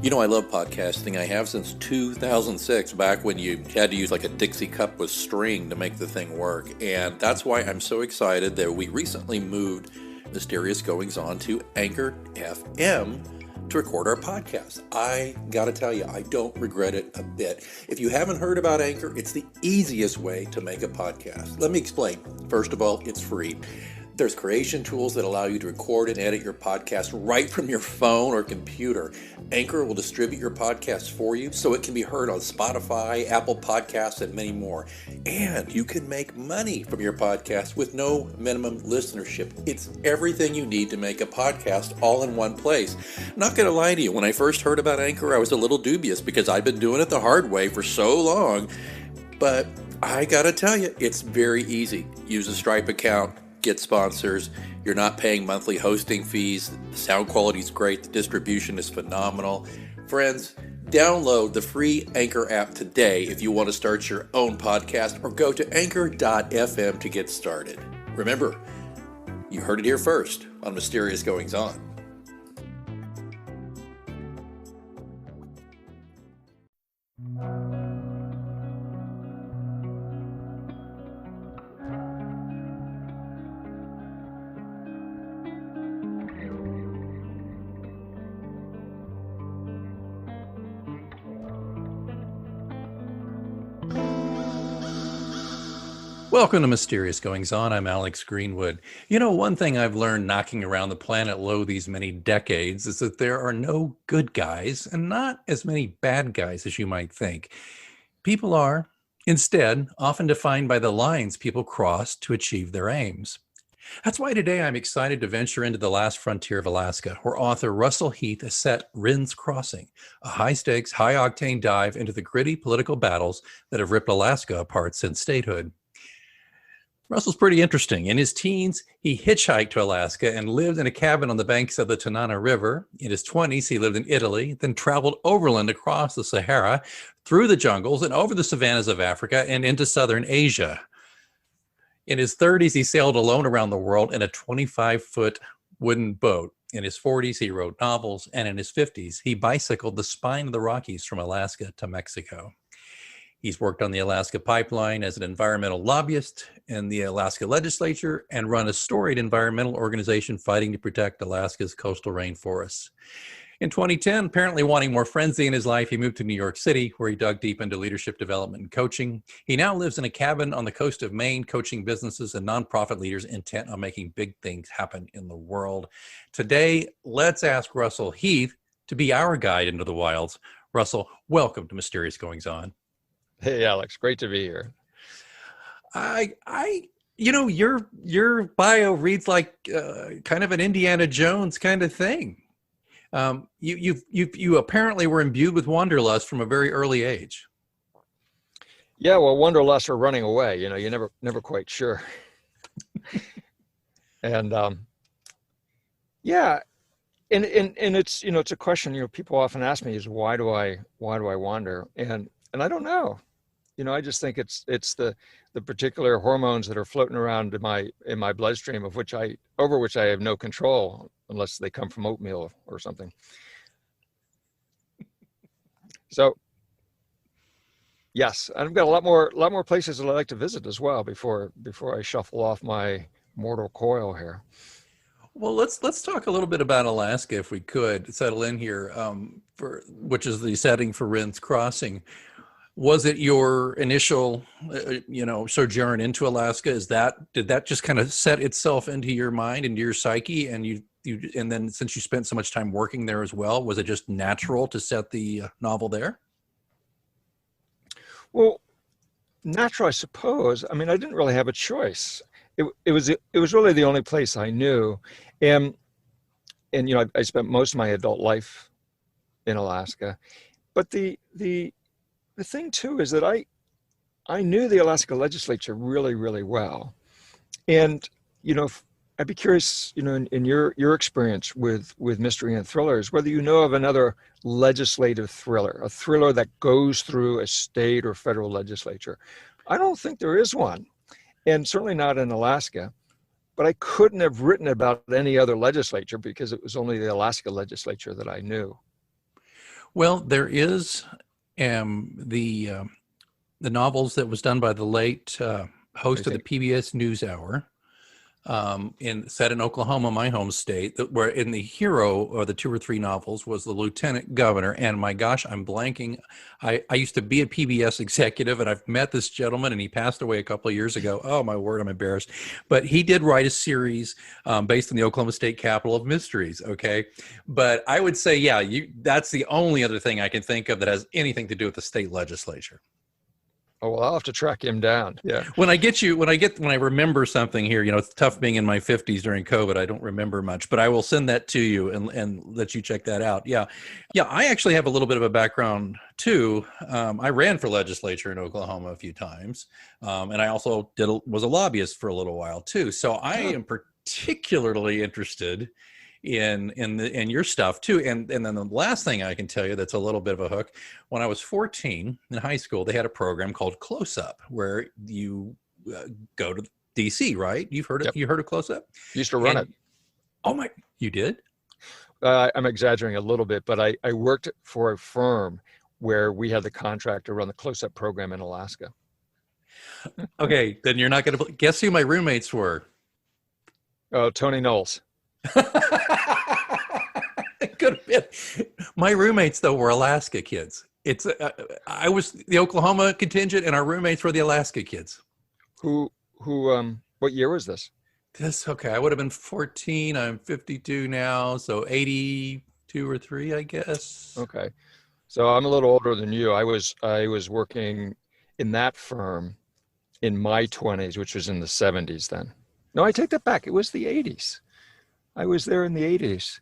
You know, I love podcasting. I have since 2006, back when you had to use like a Dixie cup with string to make the thing work. And that's why I'm so excited that we recently moved Mysterious Goings On to Anchor FM to record our podcast. I gotta tell you, I don't regret it a bit. If you haven't heard about Anchor, it's the easiest way to make a podcast. Let me explain. First of all, it's free. There's creation tools that allow you to record and edit your podcast right from your phone or computer. Anchor will distribute your podcast for you so it can be heard on Spotify, Apple Podcasts, and many more. And you can make money from your podcast with no minimum listenership. It's everything you need to make a podcast all in one place. Not going to lie to you, when I first heard about Anchor, I was a little dubious because I've been doing it the hard way for so long. But I got to tell you, it's very easy. Use a Stripe account. Get sponsors. You're not paying monthly hosting fees. The sound quality is great. The distribution is phenomenal. Friends, download the free Anchor app today if you want to start your own podcast, or go to anchor.fm to get started. Remember, you heard it here first on Mysterious Goings On. Welcome to Mysterious Goings On. I'm Alex Greenwood. You know, one thing I've learned knocking around the planet low these many decades is that there are no good guys and not as many bad guys as you might think. People are, instead, often defined by the lines people cross to achieve their aims. That's why today I'm excited to venture into the last frontier of Alaska, where author Russell Heath has set Rinn's Crossing, a high-stakes, high-octane dive into the gritty political battles that have ripped Alaska apart since statehood. Russell's pretty interesting. In his teens, he hitchhiked to Alaska and lived in a cabin on the banks of the Tanana River. In his 20s, he lived in Italy, then traveled overland across the Sahara, through the jungles and over the savannas of Africa and into southern Asia. In his 30s, he sailed alone around the world in a 25-foot wooden boat. In his 40s, he wrote novels, and in his 50s, he bicycled the spine of the Rockies from Alaska to Mexico. He's worked on the Alaska Pipeline as an environmental lobbyist in the Alaska legislature and run a storied environmental organization fighting to protect Alaska's coastal rainforests. In 2010, apparently wanting more frenzy in his life, he moved to New York City, where he dug deep into leadership development and coaching. He now lives in a cabin on the coast of Maine, coaching businesses and nonprofit leaders intent on making big things happen in the world. Today, let's ask Russell Heath to be our guide into the wilds. Russell, welcome to Mysterious Goings On. Hey, Alex, great to be here. Your bio reads like kind of an Indiana Jones kind of thing. You apparently were imbued with wanderlust from a very early age. Yeah, well, wanderlust or running away, you're never quite sure. And yeah, and it's it's a question people often ask me is why do I wander? And I don't know. I just think it's the particular hormones that are floating around in my bloodstream over which I have no control unless they come from oatmeal or something. So yes, I've got a lot more places that I like to visit as well before I shuffle off my mortal coil here. Well, let's talk a little bit about Alaska if we could settle in here, which is the setting for Rinn's Crossing. Was it your initial, sojourn into Alaska? Did that just kind of set itself into your mind, into your psyche, and and then since you spent so much time working there as well, was it just natural to set the novel there? Well, natural, I suppose. I mean, I didn't really have a choice. It was really the only place I knew, and I spent most of my adult life in Alaska, but the thing too is that I knew the Alaska legislature really, really well. And, I'd be curious, in your experience with mystery and thrillers, whether you know of another legislative thriller, a thriller that goes through a state or federal legislature. I don't think there is one, and certainly not in Alaska. But I couldn't have written about any other legislature because it was only the Alaska legislature that I knew. Well, there is the novels that was done by the late I host of the think. PBS NewsHour, set in Oklahoma, my home state, where in the hero or the two or three novels was the lieutenant governor. And my gosh, I'm blanking. I used to be a PBS executive, and I've met this gentleman, and he passed away a couple of years ago. Oh my word, I'm embarrassed. But he did write a series based in the Oklahoma State Capitol of Mysteries. Okay, but I would say, yeah, that's the only other thing I can think of that has anything to do with the state legislature. Oh, well, I'll have to track him down. Yeah. When I remember something here, it's tough being in my 50s during COVID. I don't remember much, but I will send that to you and let you check that out. Yeah. Yeah. I actually have a little bit of a background too. I ran for legislature in Oklahoma a few times. And I also was a lobbyist for a little while too. So I am particularly interested in your stuff too. And then the last thing I can tell you that's a little bit of a hook, when I was 14 in high school, they had a program called Close Up where you go to DC, right? You've heard it. Yep. You heard of Close Up? Used to run it. Oh my, you did? I'm exaggerating a little bit, but I worked for a firm where we had the contract to run the Close Up program in Alaska. Okay, then you're not going to guess who my roommates were. Oh, Tony Knowles. It could have been. My roommates though were Alaska kids. I was the Oklahoma contingent, and our roommates were the Alaska kids. What year was this? Okay, I would have been 14. I'm 52 now, so 82 or 3, I guess. Okay, so I'm a little older than you. I was working in that firm in my 20s, which was in the 70s then. No, I take that back. It was the 80s. I was there in the 80s.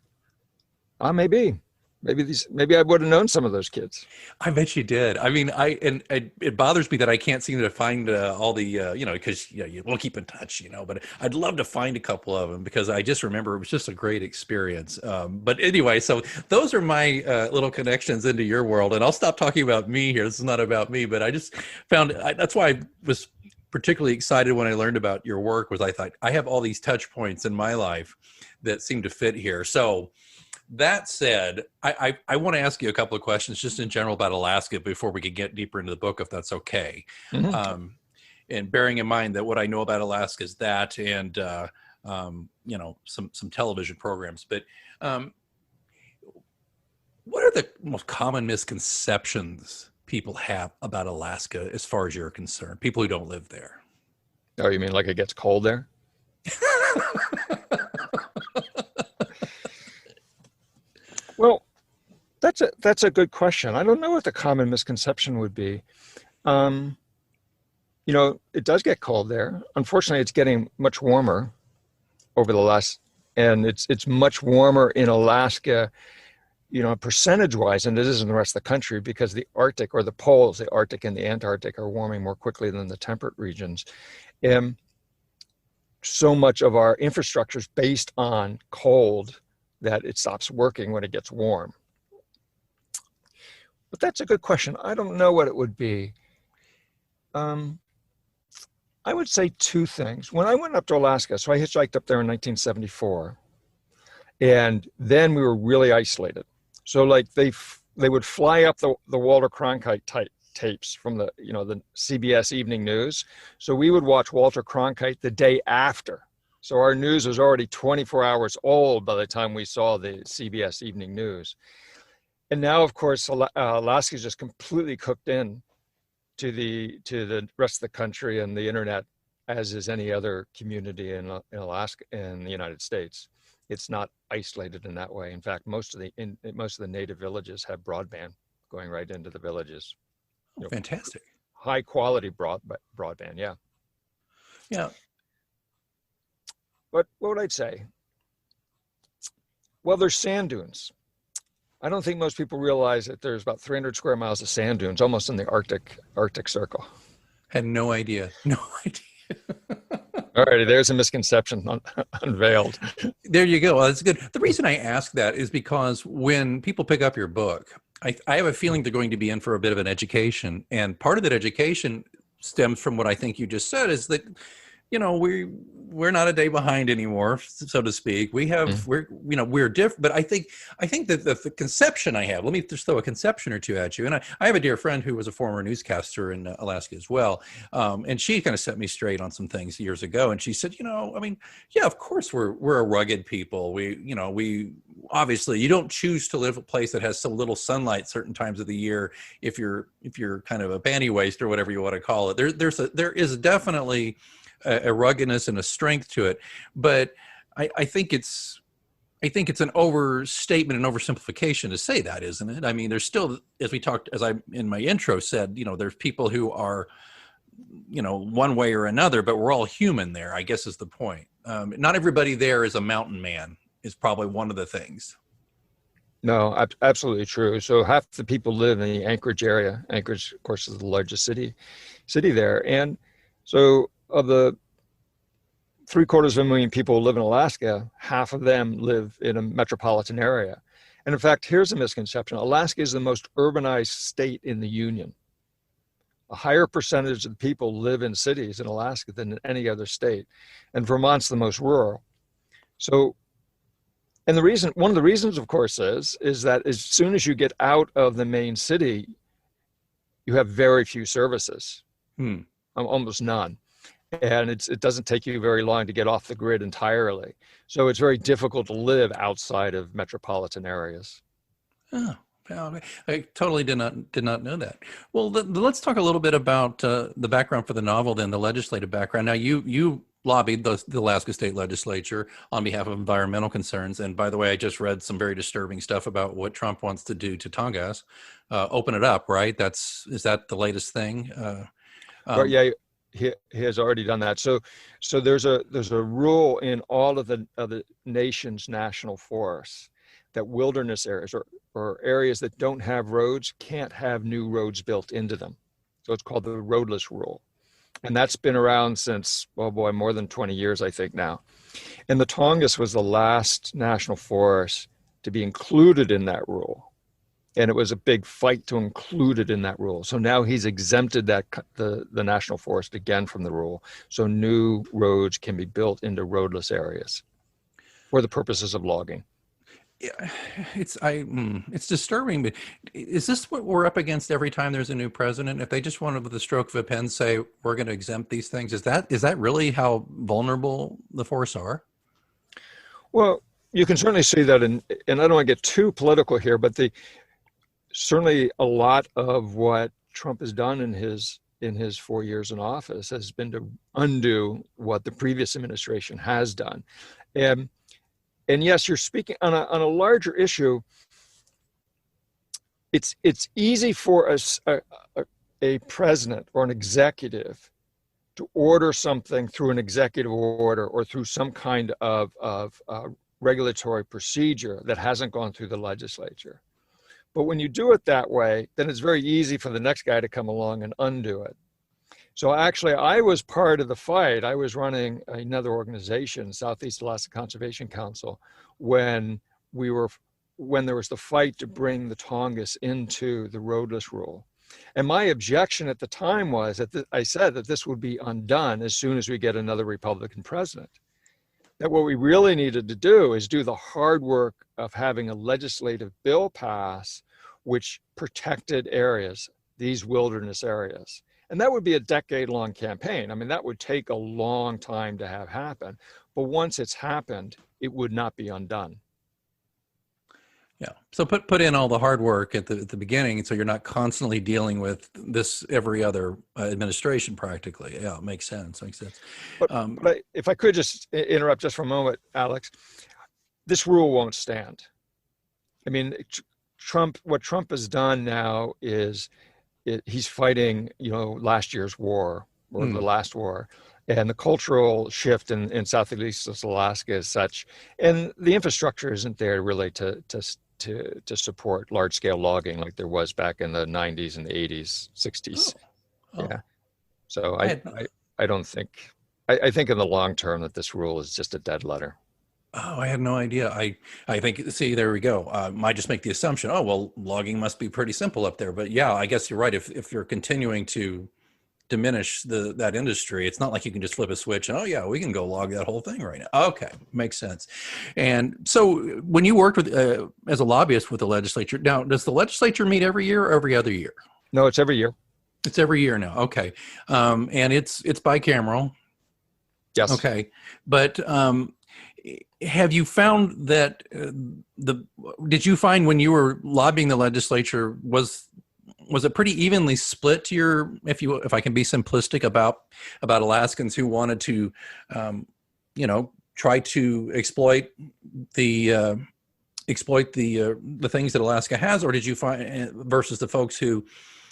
Maybe I would have known some of those kids. I bet you did. I mean, it bothers me that I can't seem to find all the, because you won't keep in touch, but I'd love to find a couple of them because I just remember it was just a great experience. But anyway, so those are my little connections into your world, and I'll stop talking about me here. This is not about me, but I just found that's why I was particularly excited when I learned about your work. Was I thought I have all these touch points in my life that seem to fit here. So that said, I want to ask you a couple of questions just in general about Alaska before we can get deeper into the book, if that's okay. Mm-hmm. And bearing in mind that what I know about Alaska is that and, some television programs. But what are the most common misconceptions people have about Alaska as far as you're concerned, people who don't live there? Oh, you mean like it gets cold there? Well, that's a good question. I don't know what the common misconception would be. It does get cold there. Unfortunately, it's getting much warmer over the last, and it's much warmer in Alaska, percentage-wise, than it is in the rest of the country because the Arctic or the poles, the Arctic and the Antarctic, are warming more quickly than the temperate regions. And so much of our infrastructure is based on cold that it stops working when it gets warm. But that's a good question. I don't know what it would be. I would say two things. When I went up to Alaska, so I hitchhiked up there in 1974, and then we were really isolated. So like they would fly up the Walter Cronkite tapes from the CBS Evening News. So we would watch Walter Cronkite the day after. So our news was already 24 hours old by the time we saw the CBS Evening News. And now, of course, Alaska is just completely cooked in to the rest of the country and the internet, as is any other community in Alaska and the United States. It's not isolated in that way. In fact, most of the native villages have broadband going right into the villages. Fantastic. High quality broadband, yeah. Yeah. But what would I say? Well, there's sand dunes. I don't think most people realize that there's about 300 square miles of sand dunes, almost in the Arctic Circle. Had no idea. No idea. All righty, there's a misconception unveiled. There you go. Well, that's good. The reason I ask that is because when people pick up your book, I have a feeling they're going to be in for a bit of an education. And part of that education stems from what I think you just said, is that you know, we're not a day behind anymore, so to speak. Mm. We're different. But I think that the conception I have, let me just throw a conception or two at you. And I have a dear friend who was a former newscaster in Alaska as well. And she kind of set me straight on some things years ago. And she said, I mean, yeah, of course we're a rugged people. We obviously, you don't choose to live a place that has so little sunlight certain times of the year. If you're kind of a panty waist or whatever you want to call it, there is definitely a ruggedness and a strength to it. But I think it's an overstatement and oversimplification to say that, isn't it? I mean, there's still, as I in my intro said, there's people who are, one way or another, but we're all human there, I guess is the point. Not everybody there is a mountain man is probably one of the things. No, absolutely true. So half the people live in the Anchorage area. Anchorage, of course, is the largest city there. And so of the 750,000 people who live in Alaska, half of them live in a metropolitan area. And in fact, here's a misconception. Alaska is the most urbanized state in the Union. A higher percentage of the people live in cities in Alaska than in any other state. And Vermont's the most rural. So, and one of the reasons, of course, is that as soon as you get out of the main city, you have very few services, almost none. And it doesn't take you very long to get off the grid entirely. So it's very difficult to live outside of metropolitan areas. Oh, I totally did not know that. Well, let's talk a little bit about the background for the novel, then the legislative background. Now, you lobbied the Alaska State Legislature on behalf of environmental concerns. And by the way, I just read some very disturbing stuff about what Trump wants to do to Tongass. Open it up, right? Is that the latest thing? But yeah, he has already done that. So there's a rule in all of the nation's national forests that wilderness areas or areas that don't have roads can't have new roads built into them. So it's called the Roadless Rule. And that's been around since, oh boy, more than 20 years, I think now. And the Tongass was the last national forest to be included in that rule. And it was a big fight to include it in that rule. So now he's exempted the national forest again from the rule. So new roads can be built into roadless areas for the purposes of logging. Yeah, it's disturbing, but is this what we're up against every time there's a new president? If they just wanted with the stroke of a pen say we're going to exempt these things, is that really how vulnerable the forests are? Well, you can certainly see that, and I don't want to get too political here, but certainly a lot of what Trump has done in his 4 years in office has been to undo what the previous administration has done. And yes, you're speaking on a larger issue. It's easy for a president or an executive to order something through an executive order or through some kind of regulatory procedure that hasn't gone through the legislature. But when you do it that way, then it's very easy for the next guy to come along and undo it. So actually, I was part of the fight. I was running another organization, Southeast Alaska Conservation Council, when there was the fight to bring the Tongass into the roadless rule. And my objection at the time was that I said that this would be undone as soon as we get another Republican president. That what we really needed to do is do the hard work of having a legislative bill pass which protected areas, these wilderness areas. And that would be a decade-long campaign. I mean, that would take a long time to have happen. But once it's happened, it would not be undone. Yeah. So put in all the hard work at the beginning, so you're not constantly dealing with this every other administration practically. Yeah, it makes sense. But if I could just interrupt just for a moment, Alex, this rule won't stand. I mean, what Trump has done now is he's fighting, last year's war or the last war, and the cultural shift in Southeast Alaska is such, and the infrastructure isn't there really to support large scale logging like there was back in the 90s and the 80s, 60s. Oh. Yeah. So I don't think, I think in the long term that this rule is just a dead letter. Oh, I had no idea. I think, see, there we go. I just make the assumption, oh, well, logging must be pretty simple up there. But yeah, I guess you're right. If you're continuing to diminish that industry. It's not like you can just flip a switch and, oh yeah, we can go log that whole thing right now. Okay, makes sense. And so when you worked with as a lobbyist with the legislature, now does the legislature meet every year or every other year? No, it's every year. It's every year now. Okay, and it's bicameral. Yes. Okay, but have you found that did you find when you were lobbying the legislature was it pretty evenly split to your, if I can be simplistic about Alaskans who wanted to try to exploit the things that Alaska has, or did you find versus the folks who,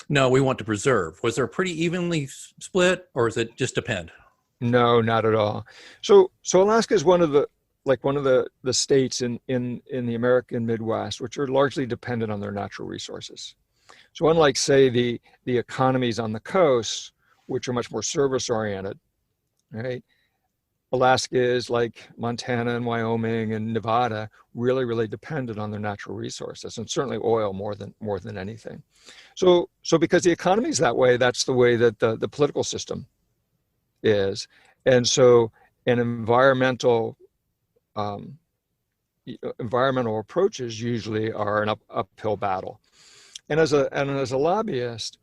no, we want to preserve? Was there pretty evenly split, or does it just depend? No, not at all. So Alaska is one of the states in the American Midwest, which are largely dependent on their natural resources. So unlike, say, the economies on the coast, which are much more service oriented, right? Alaska is, like Montana and Wyoming and Nevada, really, really dependent on their natural resources, and certainly oil more than anything. So because the economy is that way, that's the way that the political system is. And so an environmental approaches usually are an uphill battle. And as a lobbyist,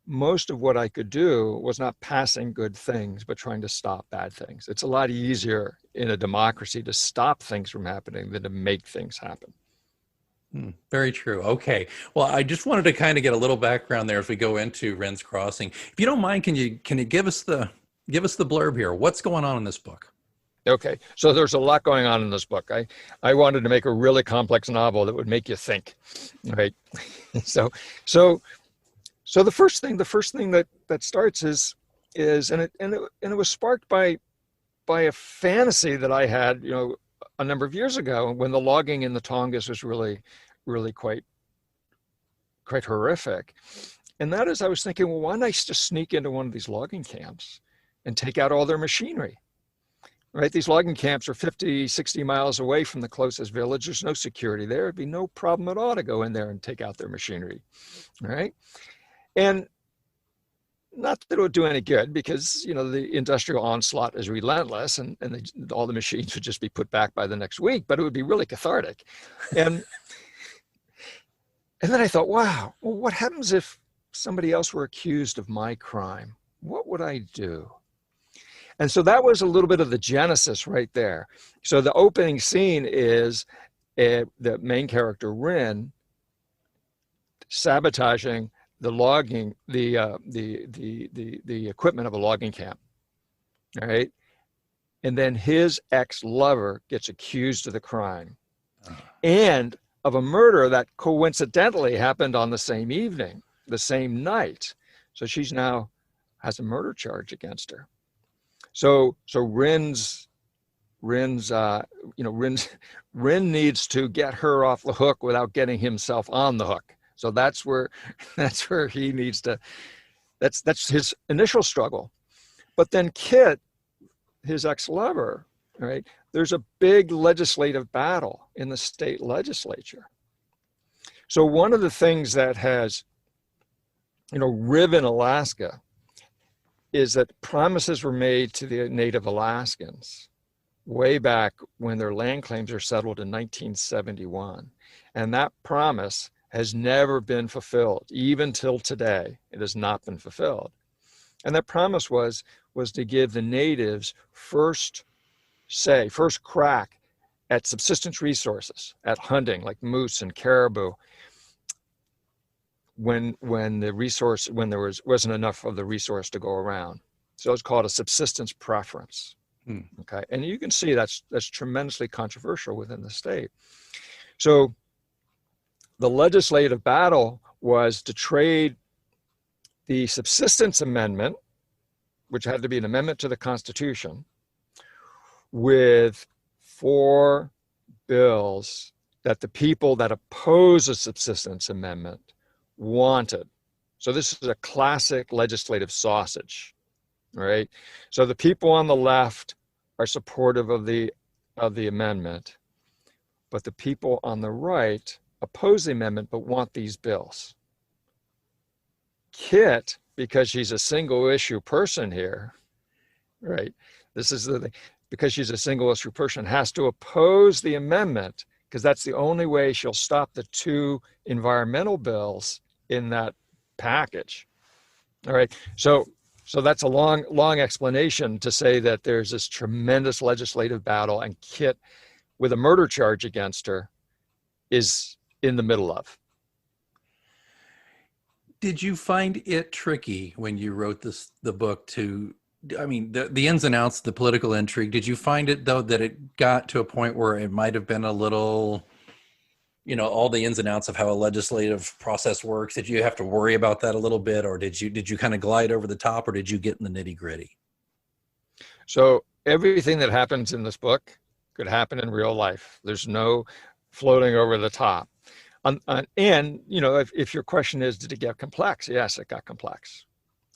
most of what I could do was not passing good things, but trying to stop bad things. It's a lot easier in a democracy to stop things from happening than to make things happen. Very true. Okay. Well, I just wanted to kind of get a little background there as we go into Rinn's Crossing. If you don't mind, can you give us the blurb here? What's going on in this book? Okay, so there's a lot going on in this book. I wanted to make a really complex novel that would make you think, right? So the first thing that starts is and it was sparked by a fantasy that I had, a number of years ago when the logging in the Tongass was really quite horrific. And that is, I was thinking, well, why not just sneak into one of these logging camps and take out all their machinery? Right? These logging camps are 50, 60 miles away from the closest village. There's no security there. It'd be no problem at all to go in there and take out their machinery. Right? And not that it would do any good, because, the industrial onslaught is relentless, and all the machines would just be put back by the next week, but it would be really cathartic. And then I thought, wow, well, what happens if somebody else were accused of my crime? What would I do? And so that was a little bit of the genesis right there. So the opening scene is the main character, Rinn, sabotaging the logging, the equipment of a logging camp. All right. And then his ex-lover gets accused of the crime and of a murder that coincidentally happened on the same evening, the same night. So she's now has a murder charge against her. So Rinn needs to get her off the hook without getting himself on the hook. So that's where he needs to, that's his initial struggle. But then Kit, his ex-lover, right? There's a big legislative battle in the state legislature. So one of the things that has, riven Alaska is that promises were made to the native Alaskans way back when their land claims are settled in 1971. And that promise has never been fulfilled. Even till today, it has not been fulfilled. And that promise was to give the natives first crack at subsistence resources, at hunting, like moose and caribou, when there wasn't enough of the resource to go around. So it's called a subsistence preference. Okay, and you can see that's tremendously controversial within the state. So the legislative battle was to trade the subsistence amendment, which had to be an amendment to the Constitution, with 4 bills that the people that oppose a subsistence amendment wanted. So this is a classic legislative sausage, right? So the people on the left are supportive of the amendment, but the people on the right oppose the amendment but want these bills. Kit because she's a single issue person here, right? This is the thing. Because she's a single issue person, has to oppose the amendment, because that's the only way she'll stop the 2 environmental bills in that package. All right. So that's a long explanation to say that there's this tremendous legislative battle, and Kit, with a murder charge against her, is in the middle of. Did you find it tricky when you wrote the book I mean, the ins and outs, the political intrigue, did you find it, though, that it got to a point where it might have been a little, all the ins and outs of how a legislative process works? Did you have to worry about that a little bit, or did you kind of glide over the top, or did you get in the nitty gritty? So everything that happens in this book could happen in real life. There's no floating over the top. And if your question is, did it get complex? Yes, it got complex.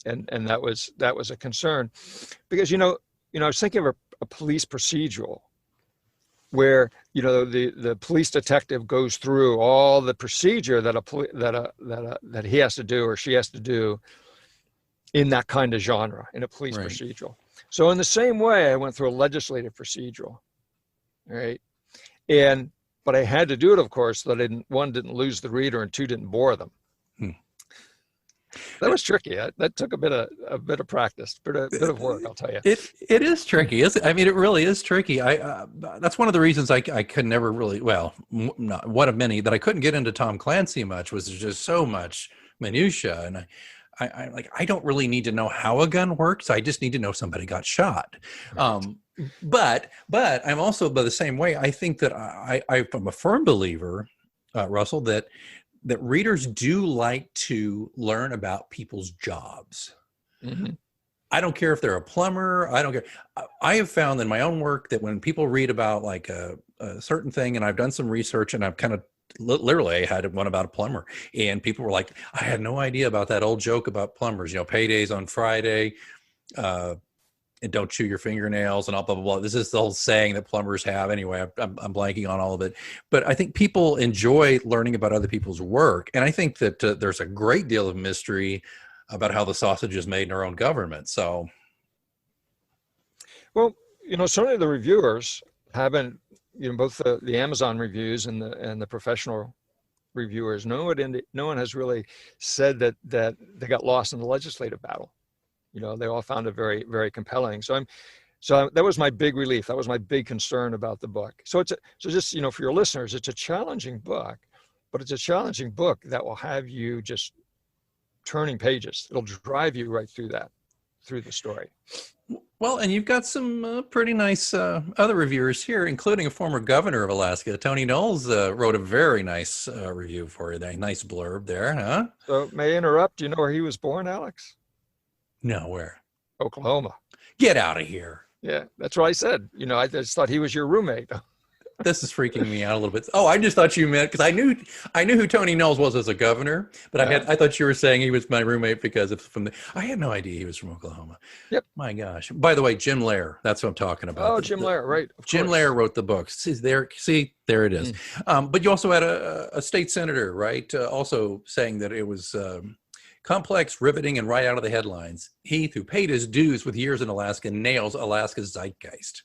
And that was a concern, because I was thinking of a police procedural where the police detective goes through all the procedure that he has to do or she has to do in that kind of genre, in a police Right. procedural. So in the same way, I went through a legislative procedural, right? But I had to do it, of course, so that one didn't lose the reader, and 2 didn't bore them. That was tricky. That took a bit of practice, a bit of work, I'll tell you. It is tricky. I mean, it really is tricky. That's one of the reasons I could never really, not one of many, that I couldn't get into Tom Clancy much, was there's just so much minutia, and I don't really need to know how a gun works. I just need to know somebody got shot. Right. But I'm also, by the same way, I think that I'm a firm believer, Russell, that readers do like to learn about people's jobs. Mm-hmm. I don't care if they're a plumber. I don't care. I have found in my own work that when people read about like a certain thing, and I've done some research, and I've kind of literally had one about a plumber, and people were like, I had no idea about that old joke about plumbers, paydays on Friday, and don't chew your fingernails, and all blah, blah, blah. This is the whole saying that plumbers have. Anyway, I'm blanking on all of it. But I think people enjoy learning about other people's work. And I think that there's a great deal of mystery about how the sausage is made in our own government. So. Well, certainly the reviewers haven't, both the Amazon reviews and the professional reviewers, no one has really said that they got lost in the legislative battle. They all found it very, very compelling. So that was my big relief. That was my big concern about the book. So just, for your listeners, it's a challenging book, but it's a challenging book that will have you just turning pages. It'll drive you right through the story. Well, and you've got some pretty nice other reviewers here, including a former governor of Alaska. Tony Knowles wrote a very nice review for you. Nice blurb there, huh? So may I interrupt? Do you know where he was born, Alex? No, where? Oklahoma. Get out of here. Yeah, that's what I said. I just thought he was your roommate. This is freaking me out a little bit. Oh, I just thought you meant, because I knew who Tony Knowles was as a governor, but I thought you were saying he was my roommate because I had no idea he was from Oklahoma. Yep. My gosh. By the way, Jim Lehrer, that's what I'm talking about. Oh, Jim Lehrer, right. Jim Lehrer wrote the book. See, there it is. But you also had a state senator, right? Also saying that it was complex, riveting, and right out of the headlines. Heath, who paid his dues with years in Alaska, nails Alaska's zeitgeist.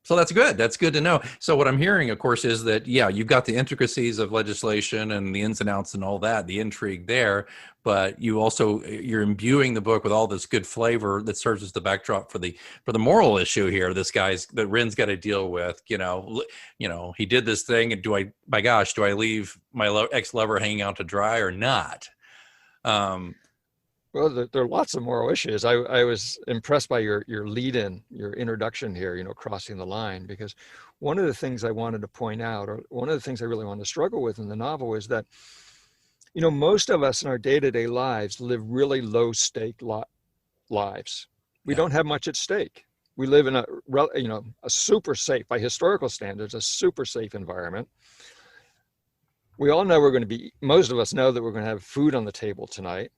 So that's good. That's good to know. So what I'm hearing, of course, is that, you've got the intricacies of legislation and the ins and outs and all that, the intrigue there, but you're imbuing the book with all this good flavor that serves as the backdrop for the moral issue here. That Rinn's got to deal with, he did this thing, and do I leave my ex-lover hanging out to dry or not? Well, there are lots of moral issues. I was impressed by your lead-in, your introduction here, crossing the line, because one of the things I wanted to point out, or one of the things I really wanted to struggle with in the novel, is that, most of us in our day-to-day lives live really low-stake lives. We don't have much at stake. We live in a super safe, by historical standards, a super safe environment. We all know most of us know that we're going to have food on the table tonight.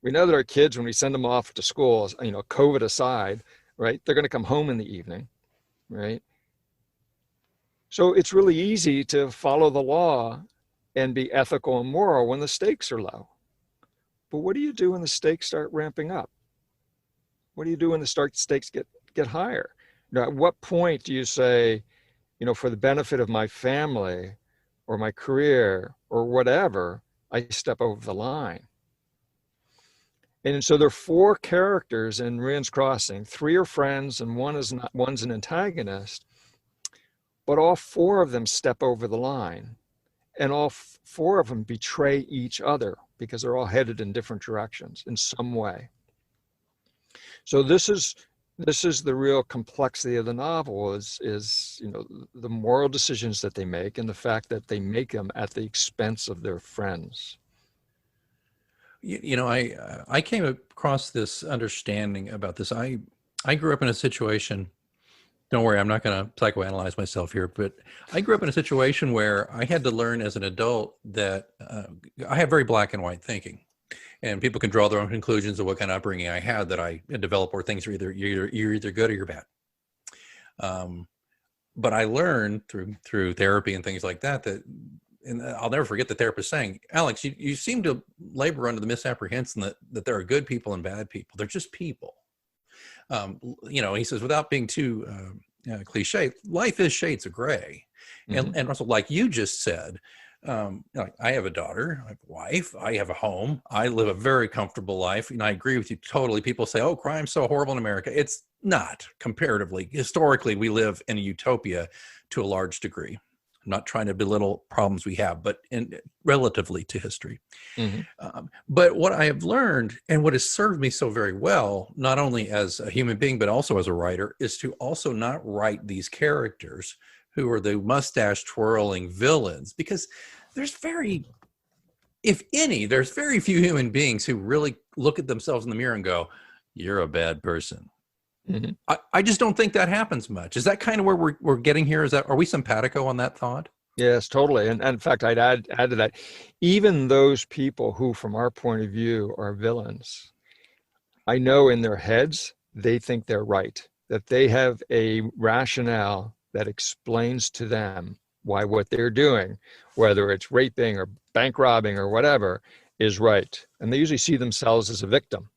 We know that our kids, when we send them off to school, COVID aside, right, they're going to come home in the evening, right? So it's really easy to follow the law and be ethical and moral when the stakes are low. But what do you do when the stakes start ramping up? What do you do when the stakes get higher? Now, at what point do you say, for the benefit of my family or my career or whatever, I step over the line? And so there are four characters in Rinn's Crossing. Three are friends and one's an antagonist, but all four of them step over the line, and all four of them betray each other because they're all headed in different directions in some way. So this is the real complexity of the novel is the moral decisions that they make and the fact that they make them at the expense of their friends. I came across this understanding about this. I grew up in a situation. Don't worry, I'm not going to psychoanalyze myself here, but I grew up in a situation where I had to learn as an adult that I have very black and white thinking, and people can draw their own conclusions of what kind of upbringing I had that I developed, where things are you're either good or you're bad. But I learned through therapy and things like that, and I'll never forget the therapist saying, Alex, you seem to labor under the misapprehension that there are good people and bad people. They're just people. He says, without being too cliche, life is shades of gray. Mm-hmm. And Russell, like you just said, I have a daughter, I have a wife, I have a home, I live a very comfortable life. And I agree with you totally. People say, oh, crime's so horrible in America. It's not, comparatively. Historically, we live in a utopia to a large degree. I'm not trying to belittle problems we have, but relatively to history. Mm-hmm. But what I have learned, and what has served me so very well, not only as a human being, but also as a writer, is to also not write these characters who are the mustache twirling villains, because there's very few human beings who really look at themselves in the mirror and go, you're a bad person. Mm-hmm. I just don't think that happens much. Is that kind of where we're getting here? Are we simpatico on that thought? Yes, totally. And in fact, I'd add to that, even those people who, from our point of view, are villains, I know in their heads, they think they're right, that they have a rationale that explains to them why what they're doing, whether it's raping or bank robbing or whatever, is right. And they usually see themselves as a victim,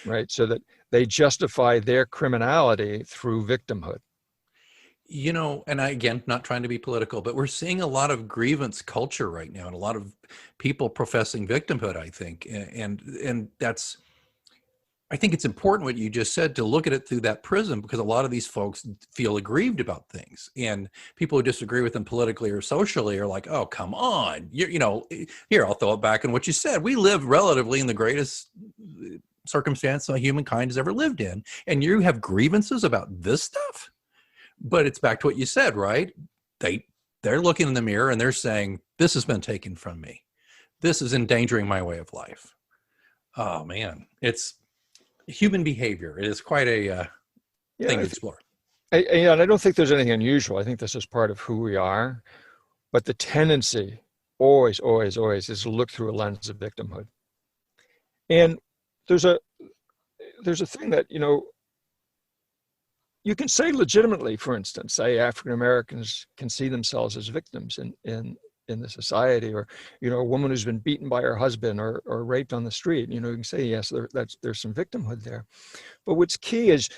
right? So that they justify their criminality through victimhood. And again, not trying to be political, but we're seeing a lot of grievance culture right now, and a lot of people professing victimhood, I think. And that's, I think it's important what you just said, to look at it through that prism, because a lot of these folks feel aggrieved about things, and people who disagree with them politically or socially are like, oh, come on. Here, I'll throw it back on what you said. We live relatively in the greatest circumstance humankind has ever lived in, and you have grievances about this stuff. But it's back to what you said, right? They're looking in the mirror and they're saying, this has been taken from me, this is endangering my way of life. Oh man, it's human behavior. It is quite a thing to explore. And I don't think there's anything unusual. I think this is part of who we are, but the tendency always is to look through a lens of victimhood. And there's a thing that, you can say legitimately, for instance, say African Americans can see themselves as victims in the society, or, a woman who's been beaten by her husband or raped on the street, you can say, yes, there's some victimhood there. But what's key is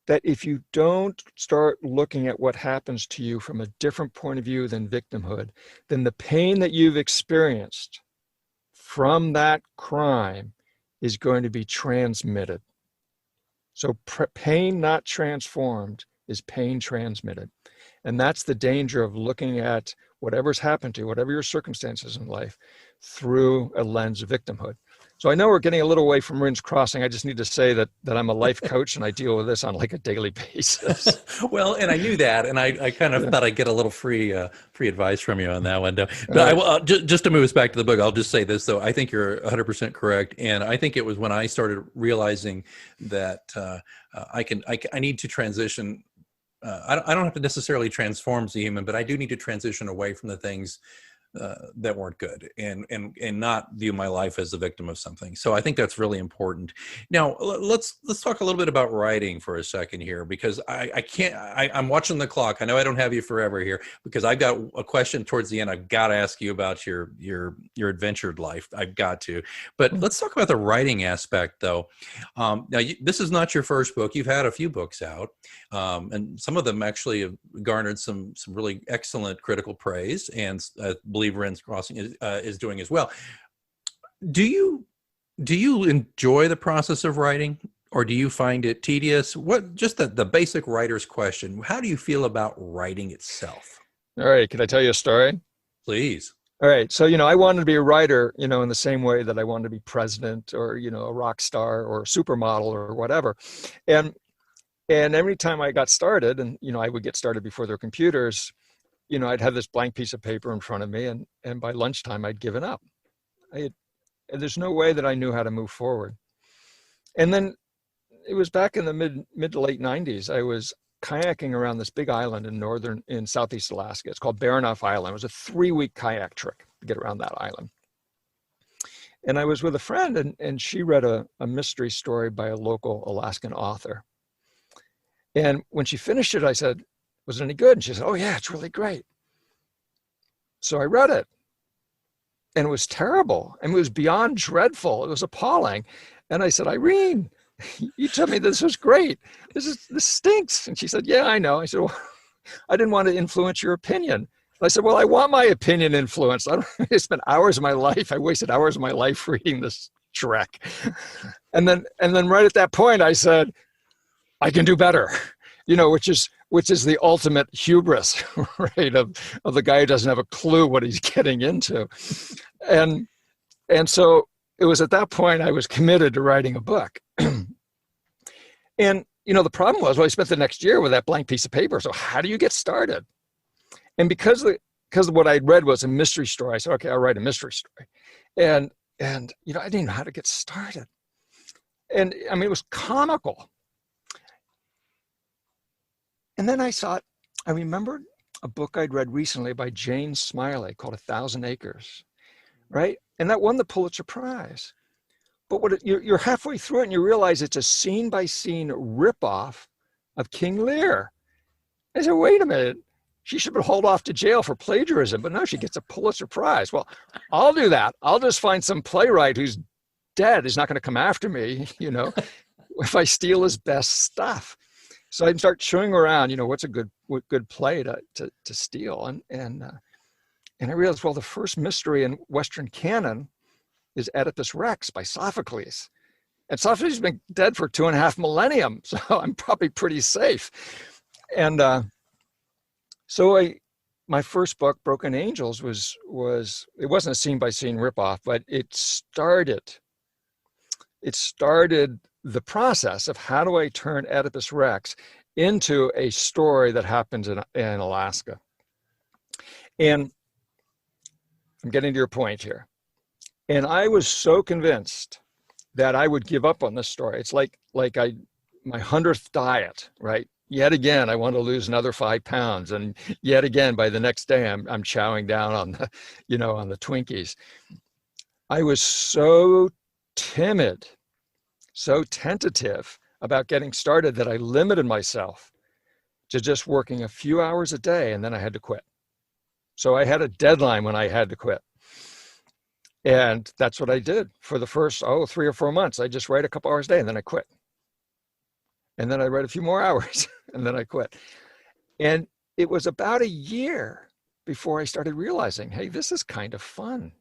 that if you don't start looking at what happens to you from a different point of view than victimhood, then the pain that you've experienced from that crime is going to be transmitted. So pain not transformed is pain transmitted. And that's the danger of looking at whatever's happened to you, whatever your circumstances in life, through a lens of victimhood. So I know we're getting a little away from Rinn's Crossing. I just need to say that I'm a life coach and I deal with this on like a daily basis. Well, and I knew that, and I kind of thought I'd get a little free advice from you on that one. But I will, just to move us back to the book, I'll just say this, though. I think you're 100% correct, and I think it was when I started realizing that I need to transition. I don't have to necessarily transform as a human, but I do need to transition away from the things that weren't good, and not view my life as the victim of something. So I think that's really important. Now let's talk a little bit about writing for a second here, because I can't. I'm watching the clock. I know I don't have you forever here, because I've got a question towards the end. I've got to ask you about your adventured life. I've got to. But let's talk about the writing aspect, though. Now this is not your first book. You've had a few books out, and some of them actually have garnered some really excellent critical praise, and believe Rinn's Crossing is doing as well. Do you enjoy the process of writing, or do you find it tedious? What, just the basic writer's question, how do you feel about writing itself? All right, can I tell you a story? Please. All right, so I wanted to be a writer, in the same way that I wanted to be president, or a rock star or a supermodel or whatever. And every time I got started, and I would get started before there were computers, I'd have this blank piece of paper in front of me, and by lunchtime I'd given up. There's no way that I knew how to move forward. And then it was back in the mid to late 90s. I was kayaking around this big island in southeast Alaska. It's called Baranof Island. It was a 3-week kayak trip to get around that island. And I was with a friend, and she read a mystery story by a local Alaskan author. And when she finished it, I said, "Was it any good?" And she said, "Oh yeah, it's really great." So I read it, and it was terrible. And it was beyond dreadful. It was appalling. And I said, "Irene, you told me this was great. This stinks." And she said, "Yeah, I know." I said, "Well, I didn't want to influence your opinion." I said, "Well, I want my opinion influenced. I spent hours of my life. I wasted hours of my life reading this dreck." And then right at that point, I said, "I can do better," which is the ultimate hubris, right? Of the guy who doesn't have a clue what he's getting into. And so it was at that point I was committed to writing a book. And, the problem was, well, I spent the next year with that blank piece of paper. So how do you get started? And because what I'd read was a mystery story, I said, okay, I'll write a mystery story. And I didn't know how to get started. And I mean, it was comical. And then I remembered a book I'd read recently by Jane Smiley called 1,000 Acres, right? And that won the Pulitzer Prize. But you're halfway through it and you realize it's a scene-by-scene ripoff of King Lear. I said, wait a minute, she should be hauled off to jail for plagiarism, but no, she gets a Pulitzer Prize. Well, I'll do that. I'll just find some playwright who's dead, is not going to come after me, if I steal his best stuff. So I'd start chewing around, what's a good play to steal. And I realized, well, the first mystery in Western canon is Oedipus Rex by Sophocles. And Sophocles has been dead for 2.5 millennium, so I'm probably pretty safe. And so my first book, Broken Angels, it wasn't a scene-by-scene ripoff, but it started the process of how do I turn Oedipus Rex into a story that happens in Alaska. And I'm getting to your point here. And I was so convinced that I would give up on this story. It's like my 100th diet, right? Yet again, I want to lose another 5 pounds. And yet again, by the next day, I'm chowing down on the Twinkies. I was so timid, so tentative about getting started that I limited myself to just working a few hours a day, and then I had to quit. So I had a deadline when I had to quit. And that's what I did for the first, 3 or 4 months. I just write a couple hours a day and then I quit. And then I write a few more hours and then I quit. And it was about a year before I started realizing, hey, this is kind of fun.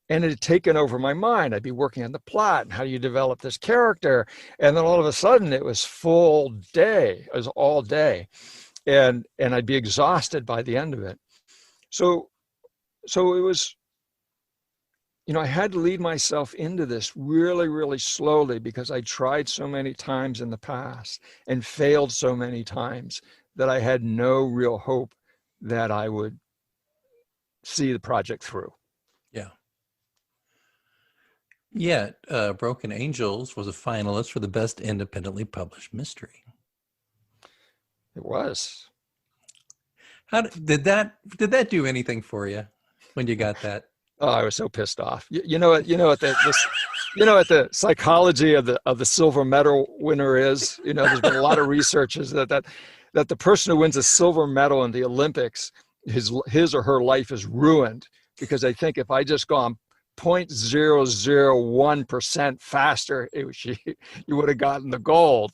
And it had taken over my mind. I'd be working on the plot and how do you develop this character? And then all of a sudden it was full day. It was all day. And I'd be exhausted by the end of it. So it was, I had to lead myself into this really, really slowly because I tried so many times in the past and failed so many times that I had no real hope that I would see the project through. Yeah. Yet, Broken Angels was a finalist for the best independently published mystery. It was. How did that do anything for you? when you got that? Oh, I was so pissed off. You know what the psychology of the silver medal winner is. There's been a lot of researches that the person who wins a silver medal in the Olympics, his or her life is ruined because they think if I just gone 0.001% faster, you would have gotten the gold.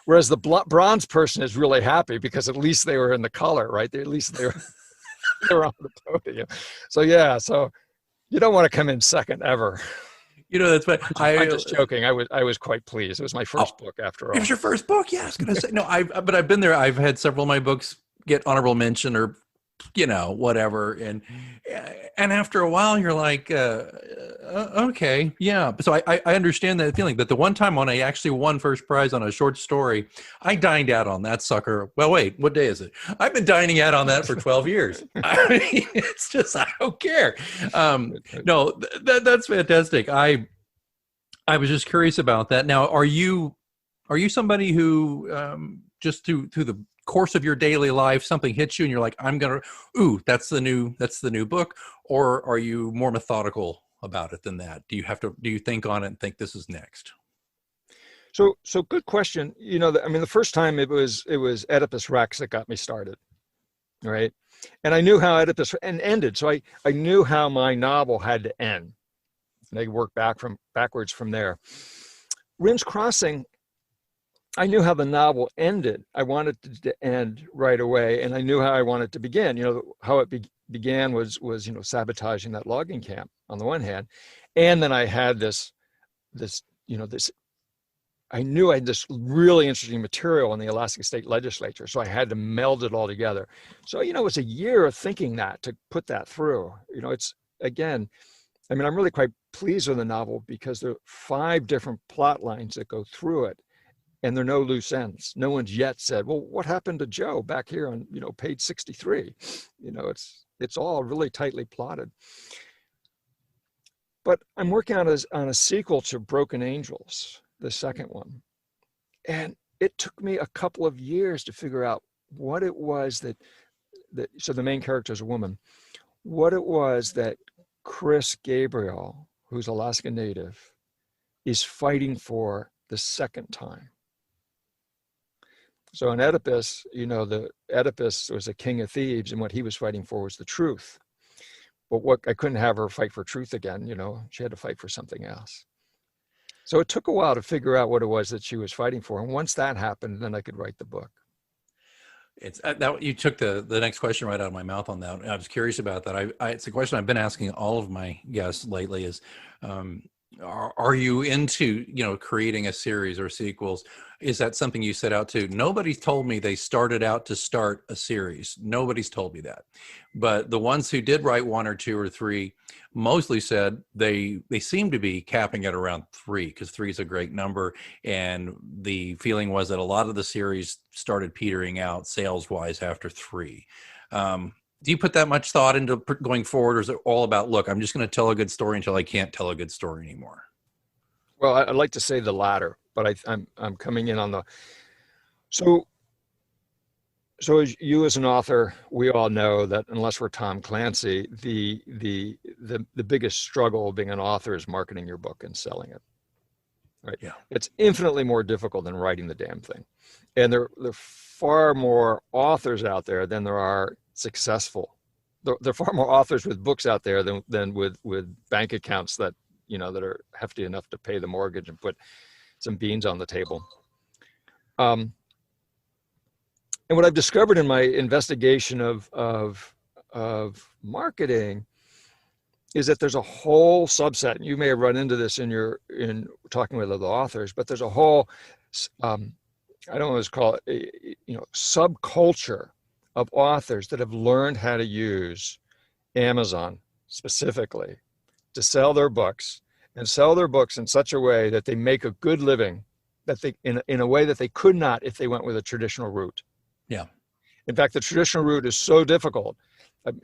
Whereas the bronze person is really happy because at least they were in the color, right? At least they were on the podium. So yeah, so you don't want to come in second ever. That's what I'm just joking. I was quite pleased. It was my first book after all. It was your first book? Yeah, I was going to say, no, but I've been there. I've had several of my books get honorable mention or, whatever. And after a while you're like, okay, yeah. So I understand that feeling that the one time when I actually won first prize on a short story, I dined out on that sucker. Well, wait, what day is it? I've been dining out on that for 12 years. I mean, it's just, I don't care. No, that's fantastic. I was just curious about that. Now, are you somebody who just through the course of your daily life, something hits you and you're like, that's the new book? Or are you more methodical about it than that? Do you think on it and think this is next? So good question. The first time it was Oedipus Rex that got me started. Right. And I knew how Oedipus ended. So I knew how my novel had to end. And I worked backwards from there. Rinn's Crossing, I knew how the novel ended. I wanted it to end right away, and I knew how I wanted to begin. How it began was sabotaging that logging camp on the one hand, and then I had this. I knew I had this really interesting material in the Alaskan State Legislature, so I had to meld it all together. So it's a year of thinking that to put that through. It's again. I'm really quite pleased with the novel because there are 5 different plot lines that go through it, and there are no loose ends. No one's yet said, well, what happened to Joe back here on, page 63? It's all really tightly plotted. But I'm working on a sequel to Broken Angels, the second one. And it took me a couple of years to figure out what it was so the main character is a woman, what it was that Chris Gabriel, who's Alaskan Native, is fighting for the second time. So in Oedipus, the Oedipus was a king of Thebes, and what he was fighting for was the truth. But I couldn't have her fight for truth again, she had to fight for something else. So it took a while to figure out what it was that she was fighting for. And once that happened, then I could write the book. It's that you took the next question right out of my mouth on that. I was curious about that. It's a question I've been asking all of my guests lately is, are you into, creating a series or sequels? Is that something you set out to? Nobody's told me they started out to start a series. Nobody's told me that. But the ones who did write 1 or 2 or 3 mostly said they seem to be capping it around 3 because 3 is a great number. And the feeling was that a lot of the series started petering out sales-wise after 3. Do you put that much thought into going forward, or is it all about, look, I'm just going to tell a good story until I can't tell a good story anymore? Well, I'd like to say the latter, but I'm coming in on the. So as you as an author, we all know that unless we're Tom Clancy, the biggest struggle of being an author is marketing your book and selling it. Right? Yeah. It's infinitely more difficult than writing the damn thing, and there are far more authors out there than there are successful. There are far more authors with books out there than with bank accounts that that are hefty enough to pay the mortgage and put some beans on the table. And what I've discovered in my investigation of marketing is that there's a whole subset, and you may have run into this in talking with other authors, but there's a whole I don't want to call it subculture of authors that have learned how to use Amazon specifically to sell their books, and sell their books in such a way that they make a good living, that they in a way that they could not if they went with a traditional route. Yeah. In fact, the traditional route is so difficult.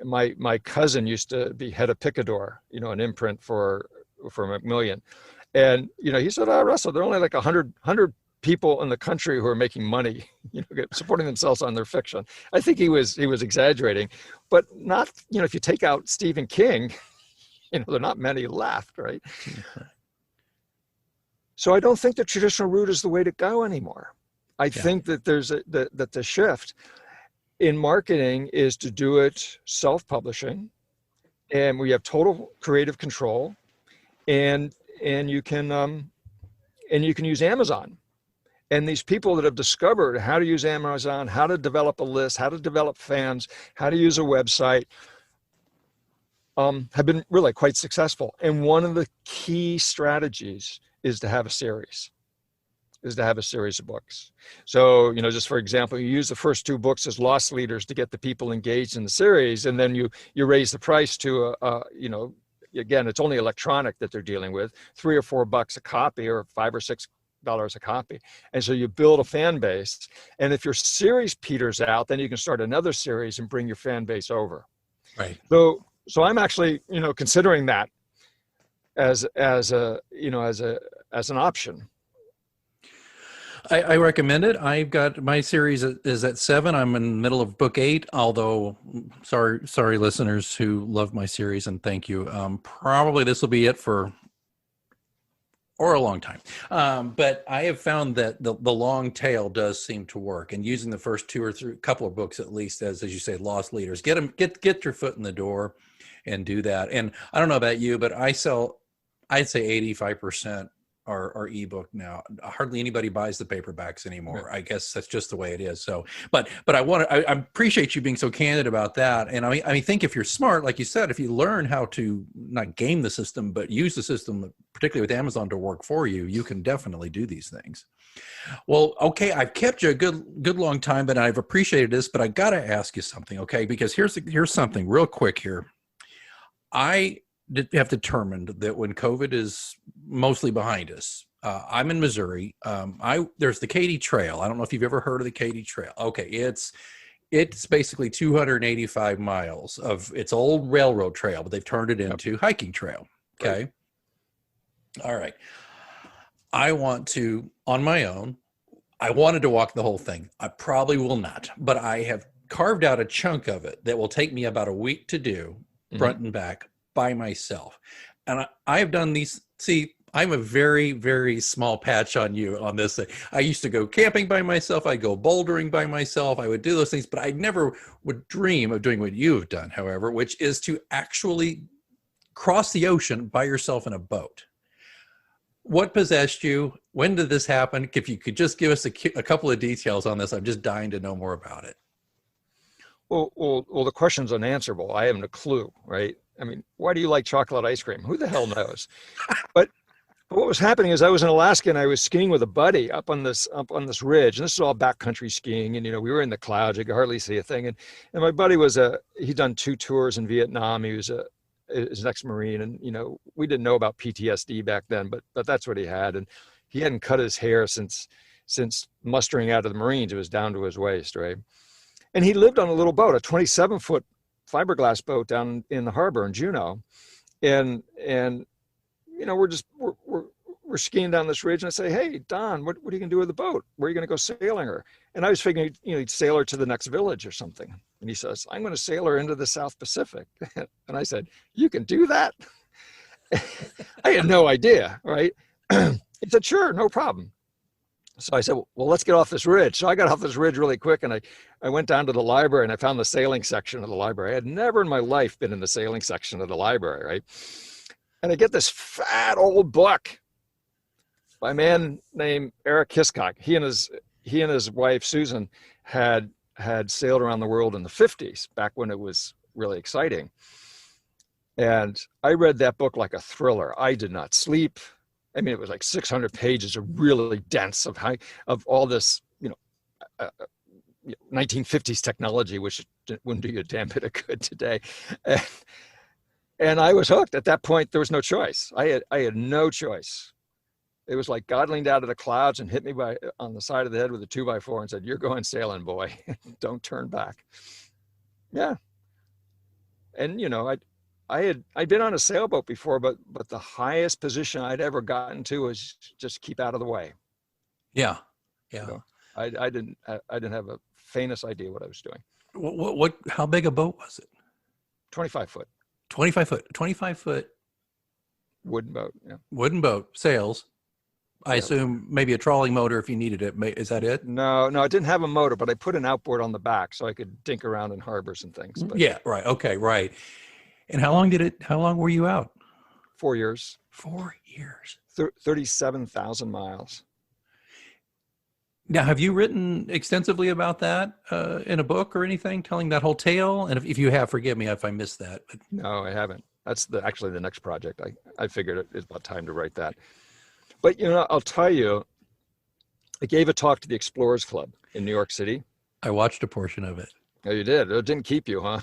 My cousin used to be head of Picador, an imprint for Macmillan, and he said, "Russell, there are only like 100 people in the country who are making money, supporting themselves on their fiction. I think he was exaggerating, but not, if you take out Stephen King, there are not many left, right? So I don't think the traditional route is the way to go anymore. I think that that the shift in marketing is to do it self-publishing, and we have total creative control, and you can use Amazon. And these people that have discovered how to use Amazon, how to develop a list, how to develop fans, how to use a website, have been really quite successful. And one of the key strategies is to have a series. Of books. So, just for example, you use the first 2 books as loss leaders to get the people engaged in the series, and then you raise the price to again, it's only electronic that they're dealing with, $3 or $4 a copy, or $5 or $6 a copy. And so you build a fan base. And if your series peters out, then you can start another series and bring your fan base over. Right. So I'm actually, considering that as an option. I recommend it. I've got my series is at 7. I'm in the middle of book 8, although sorry listeners who love my series, and thank you. Probably this will be it for a long time. But I have found that the long tail does seem to work, and using the first 2 or 3 couple of books, at least, as you say, loss leaders, get your foot in the door and do that. And I don't know about you, but I'd say 85% are ebook now. Hardly anybody buys the paperbacks anymore. Right. I guess that's just the way it is. So, but I appreciate you being so candid about that. And I think if you're smart, like you said, if you learn how to not game the system, but use the system, particularly with Amazon, to work for you, you can definitely do these things. Well, okay, I've kept you a good long time, but I've appreciated this, but I got to ask you something, okay? Because here's something real quick here. I have determined that when COVID is mostly behind us, I'm in Missouri. There's the Katy Trail. I don't know if you've ever heard of the Katy Trail. Okay, it's basically 285 miles of its old railroad trail, but they've turned it into hiking trail. Okay, all right. I want to, on my own, I wanted to walk the whole thing. I probably will not, but I have carved out a chunk of it that will take me about a week to do, front and back, by myself. And I've done these. See, I'm a very, very small patch on you on this thing. I used to go camping by myself. I go bouldering by myself. I would do those things, but I never would dream of doing what you have done, however, which is to actually cross the ocean by yourself in a boat. What possessed you? When did this happen? If you could just give us a couple of details on this, I'm just dying to know more about it. Well, the question's unanswerable. I haven't a clue, right? I mean, why do you like chocolate ice cream? Who the hell knows? But what was happening is I was in Alaska and I was skiing with a buddy up on this ridge, and this is all backcountry skiing, and we were in the clouds. You could hardly see a thing. And my buddy he'd done 2 tours in Vietnam. He was his an ex-Marine, and we didn't know about PTSD back then, but that's what he had. And he hadn't cut his hair since mustering out of the Marines. It was down to his waist, right? And he lived on a little boat, a 27-foot fiberglass boat down in the harbor in Juneau. And we're skiing down this ridge, and I say, "Hey, Don, what are you gonna do with the boat? Where are you gonna go sailing her?" And I was figuring, he'd sail her to the next village or something. And he says, "I'm gonna sail her into the South Pacific." And I said, "You can do that?" I had no idea, right? He said, "Sure, no problem." So I said, "Well, let's get off this ridge." So I got off this ridge really quick, and I went down to the library, and I found the sailing section of the library. I had never in my life been in the sailing section of the library, right? And I get this fat old book by a man named Eric Hiscock. He and his wife Susan had sailed around the world in the 50s, back when it was really exciting. And I read that book like a thriller. I did not sleep. I mean, it was like 600 pages of really dense of all this, 1950s technology, which wouldn't do you a damn bit of good today. And I was hooked. At that point, there was no choice. I had no choice. It was like God leaned out of the clouds and hit me on the side of the head with a 2x4 and said, "You're going sailing, boy. Don't turn back." Yeah. And, I'd been on a sailboat before, but the highest position I'd ever gotten to was just keep out of the way. Yeah. You Yeah. know, I didn't have a faintest idea what I was doing. How big a boat was it? 25 foot 25 foot wooden boat. Yeah. wooden boat, sails. I Yeah. assume maybe a trolling motor if you needed it. Is that it? No, it didn't have a motor, but I put an outboard on the back so I could dink around in harbors and things. But Yeah, right. Okay, right. And how long were you out? 4 years, 4 years. 37,000 miles. Now, have you written extensively about that in a book or anything, telling that whole tale? And if you have, forgive me if I missed that. But No, I haven't. That's actually the next project. I figured it is about time to write that. But I'll tell you, I gave a talk to the Explorers Club in New York City. I watched a portion of it. Oh, you did? It didn't keep you, huh?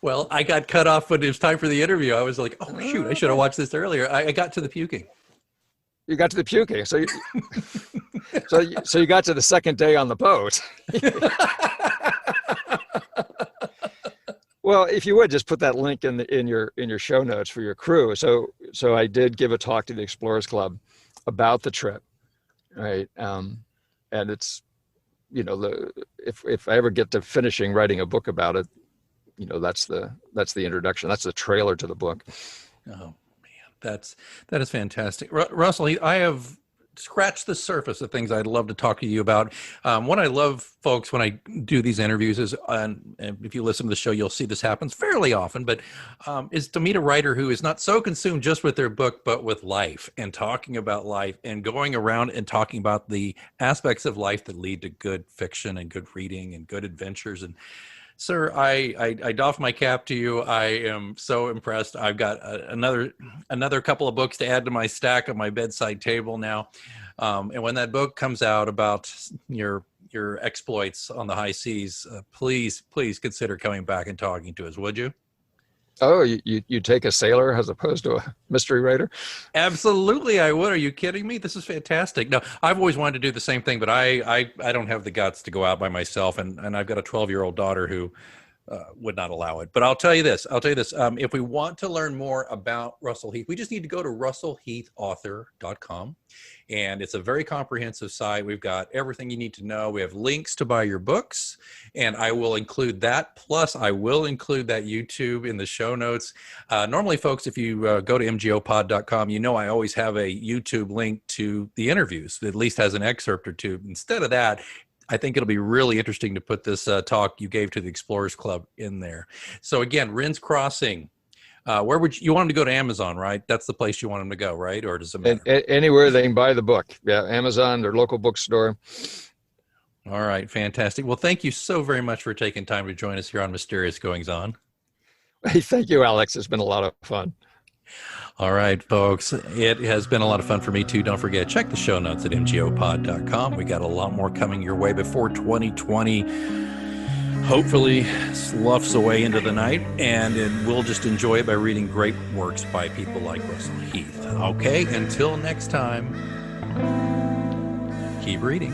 Well, I got cut off when it was time for the interview. I was like, oh, shoot, I should have watched this earlier. I got to the puking. You got to the puking. So so you got to the second day on the boat. Well, if you would just put that link in your show notes for your crew. So I did give a talk to the Explorers Club about the trip, right? And it's, if I ever get to finishing writing a book about it, that's the introduction. That's the trailer to the book. Oh man, that is fantastic, Russell. I have scratched the surface of things I'd love to talk to you about. What I love, folks, when I do these interviews is, and if you listen to the show, you'll see this happens fairly often, but is to meet a writer who is not so consumed just with their book, but with life and talking about life and going around and talking about the aspects of life that lead to good fiction and good reading and good adventures. And sir, I doff my cap to you. I am so impressed. I've got another couple of books to add to my stack on my bedside table now. And when that book comes out about your exploits on the high seas, please consider coming back and talking to us, would you? Oh, you take a sailor as opposed to a mystery writer? Absolutely, I would. Are you kidding me? This is fantastic. No, I've always wanted to do the same thing, but I don't have the guts to go out by myself, and I've got a 12-year-old daughter who would not allow it. But I'll tell you this. If we want to learn more about Russell Heath, we just need to go to russellheathauthor.com. And it's a very comprehensive site. We've got everything you need to know. We have links to buy your books, and I will include that. Plus, I will include that YouTube in the show notes. Normally, folks, if you go to mgopod.com, I always have a YouTube link to the interviews that at least has an excerpt or two. Instead of that, I think it'll be really interesting to put this talk you gave to the Explorers Club in there. So again, Rinn's Crossing. Where would you want them to go? To Amazon, right? That's the place you want them to go, right? Or does it matter? Anywhere they can buy the book. Yeah, Amazon, their local bookstore. All right, fantastic. Well, thank you so very much for taking time to join us here on Mysterious Goings On. Hey, thank you, Alex. It's been a lot of fun. All right, folks. It has been a lot of fun for me, too. Don't forget, check the show notes at mgopod.com. We got a lot more coming your way before 2020 hopefully sloughs away into the night, and we'll just enjoy it by reading great works by people like Russell Heath. Okay, until next time, keep reading.